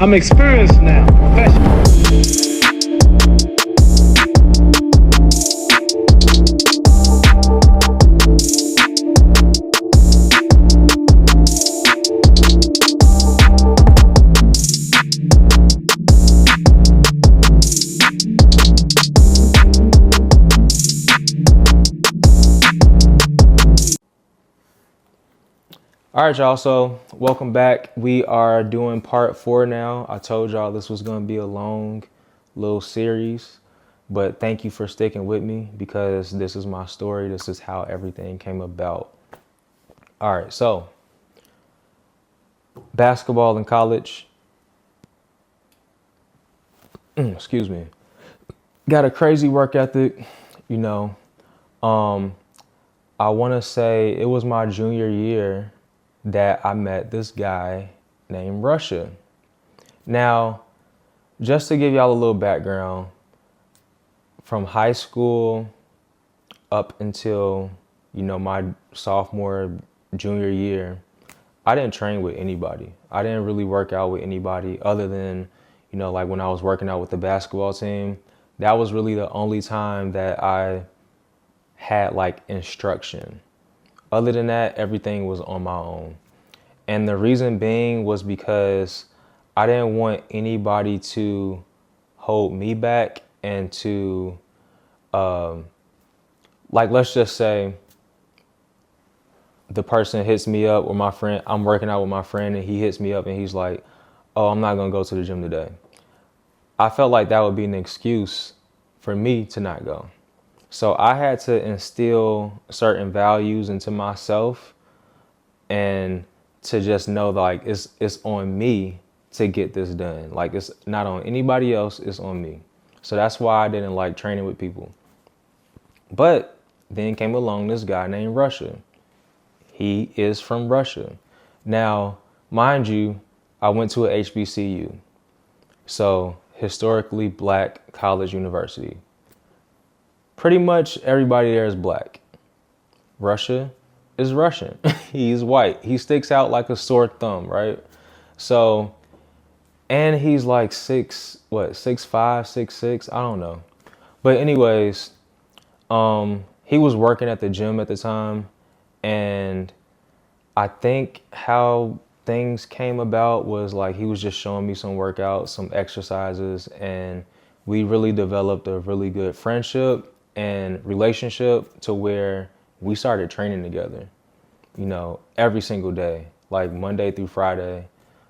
I'm experienced now, professional. All right, y'all. So, welcome back. We are doing part 4 now. I told y'all this was going to be a long little series, but thank you for sticking with me because this is my story. This is how everything came about. All right, so basketball in college, excuse me, got a crazy work ethic. You know, um, I want to say it was my junior year that I met this guy named Russia. Now, just to give y'all a little background, from high school up until, my sophomore, junior year, I didn't train with anybody. I didn't really work out with anybody other than, like when I was working out with the basketball team. That was really the only time that I had like instruction. Other than that, everything was on my own. And the reason being was because I didn't want anybody to hold me back and to, like, let's just say the person hits me up or my friend, I'm working out with my friend and he hits me up and he's like, oh, I'm not going to go to the gym today. I felt like that would be an excuse for me to not go. So I had to instill certain values into myself and to just know that, like, it's on me to get this done. Like, it's not on anybody else, it's on me. So that's why I didn't like training with people. But then came along this guy named Russia. He is from Russia. Now, mind you, I went to a HBCU. So, historically black college university. Pretty much everybody there is black. Russia is Russian. He's white. He sticks out like a sore thumb, right? So, and he's like 6'5", 6'6", I don't know. But anyways, he was working at the gym at the time, and I think how things came about was like he was just showing me some workouts, some exercises, and we really developed a really good friendship and relationship to where we started training together, every single day, like Monday through Friday,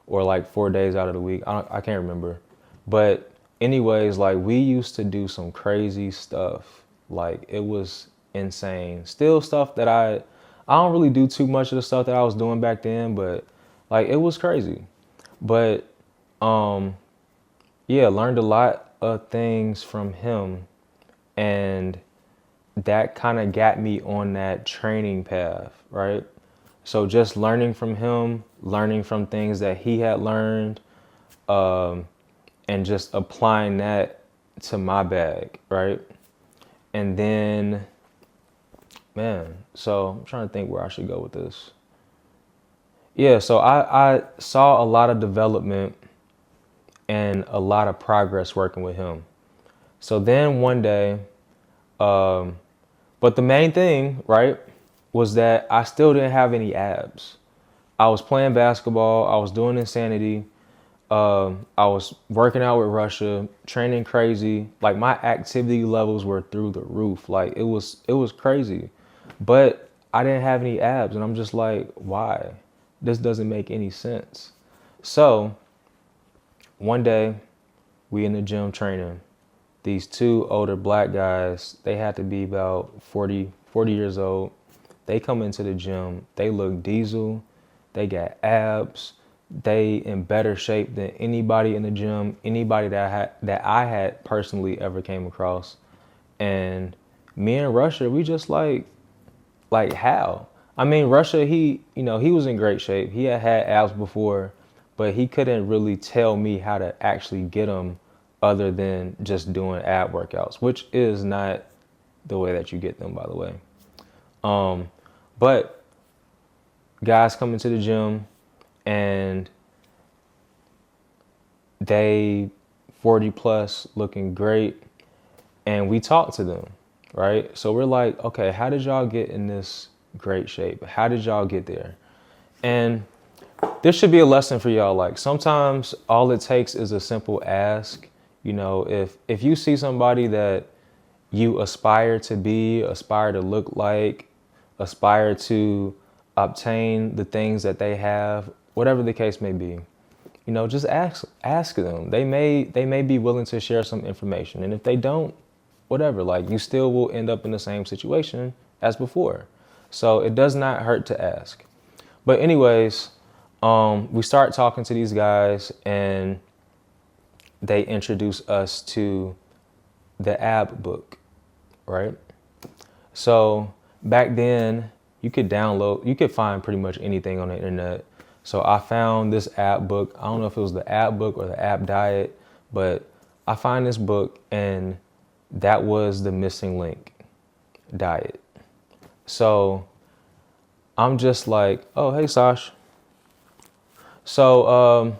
or like 4 days out of the week. I can't remember. But anyways, like we used to do some crazy stuff. Like it was insane. Still stuff that I don't really do too much of the stuff that I was doing back then, but like it was crazy. But yeah, learned a lot of things from him, and that kind of got me on that training path, right? So just learning from him, learning from things that he had learned, and just applying that to my bag, right? And then, man, so I'm trying to think where I should go with this. Yeah, so I saw a lot of development and a lot of progress working with him. So then one day, but the main thing, right, was that I still didn't have any abs. I was playing basketball, I was doing Insanity, I was working out with Russia, training crazy. Like my activity levels were through the roof. Like it was crazy. But I didn't have any abs, and I'm just like, why? This doesn't make any sense. So one day we in the gym training. These two older black guys, they had to be about 40 years old. They come into the gym, they look diesel, they got abs, they in better shape than anybody in the gym, anybody that I had personally ever came across. And me and Russia, we just like how? I mean, Russia, he was in great shape. He had abs before, but he couldn't really tell me how to actually get them other than just doing ab workouts, which is not the way that you get them, by the way. But guys come into the gym and they 40 plus, looking great, and we talk to them, right? So we're like, okay, how did y'all get in this great shape? How did y'all get there? And this should be a lesson for y'all. Like, sometimes all it takes is a simple ask. You know, if you see somebody that you aspire to be, aspire to look like, aspire to obtain the things that they have, whatever the case may be, you know, just ask them. They may be willing to share some information. And if they don't, whatever, like, you still will end up in the same situation as before. So it does not hurt to ask. But anyways, we start talking to these guys, and they introduce us to the AB book, right? So back then, you could find pretty much anything on the internet. So I found this AB book. I don't know if it was the AB book or the AB diet, but I find this book, and that was the missing link, diet. So I'm just like, oh, hey, Sash. So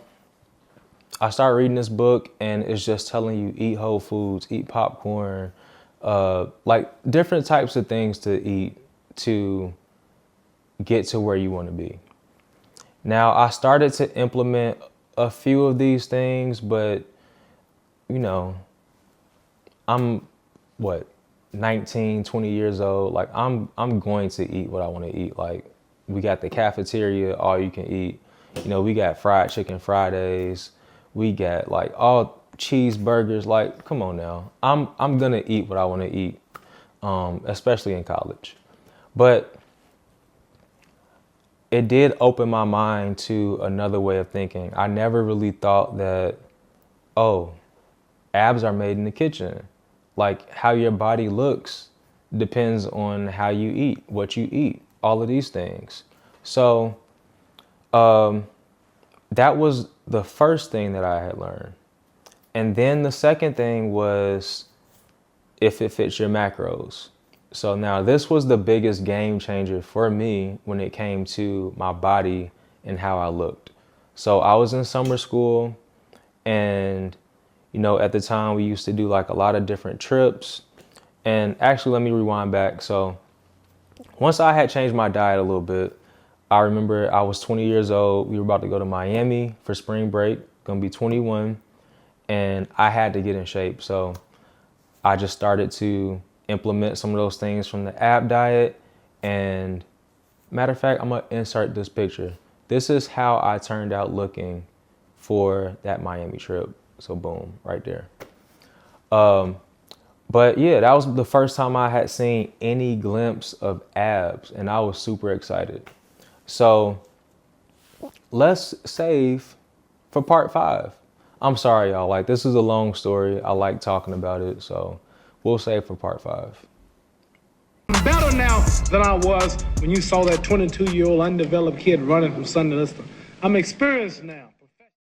I start reading this book, and it's just telling you eat whole foods, eat popcorn, like different types of things to eat to get to where you want to be. Now, I started to implement a few of these things, but, you know, I'm 19, 20 years old. Like, I'm going to eat what I want to eat. Like, we got the cafeteria, all you can eat. You know, we got fried chicken Fridays. We got like all cheeseburgers. Like, come on now. I'm gonna eat what I want to eat, especially in college. But it did open my mind to another way of thinking. I never really thought that, oh, abs are made in the kitchen. Like, how your body looks depends on how you eat, what you eat, all of these things. So that was the first thing that I had learned. And then the second thing was if it fits your macros. So now this was the biggest game changer for me when it came to my body and how I looked. So I was in summer school, and, you know, at the time we used to do like a lot of different trips. And actually, let me rewind back. So once I had changed my diet a little bit, I remember I was 20 years old. We were about to go to Miami for spring break, gonna be 21, and I had to get in shape. So I just started to implement some of those things from the AB diet. And matter of fact, I'm gonna insert this picture. This is how I turned out looking for that Miami trip. So boom, right there. But yeah, that was the first time I had seen any glimpse of abs, and I was super excited. So let's save for part 5. I'm sorry, y'all. Like, this is a long story. I like talking about it, so we'll save for part 5. I'm better now than I was when you saw that 22-year-old undeveloped kid running from Sunday Lister. I'm experienced now.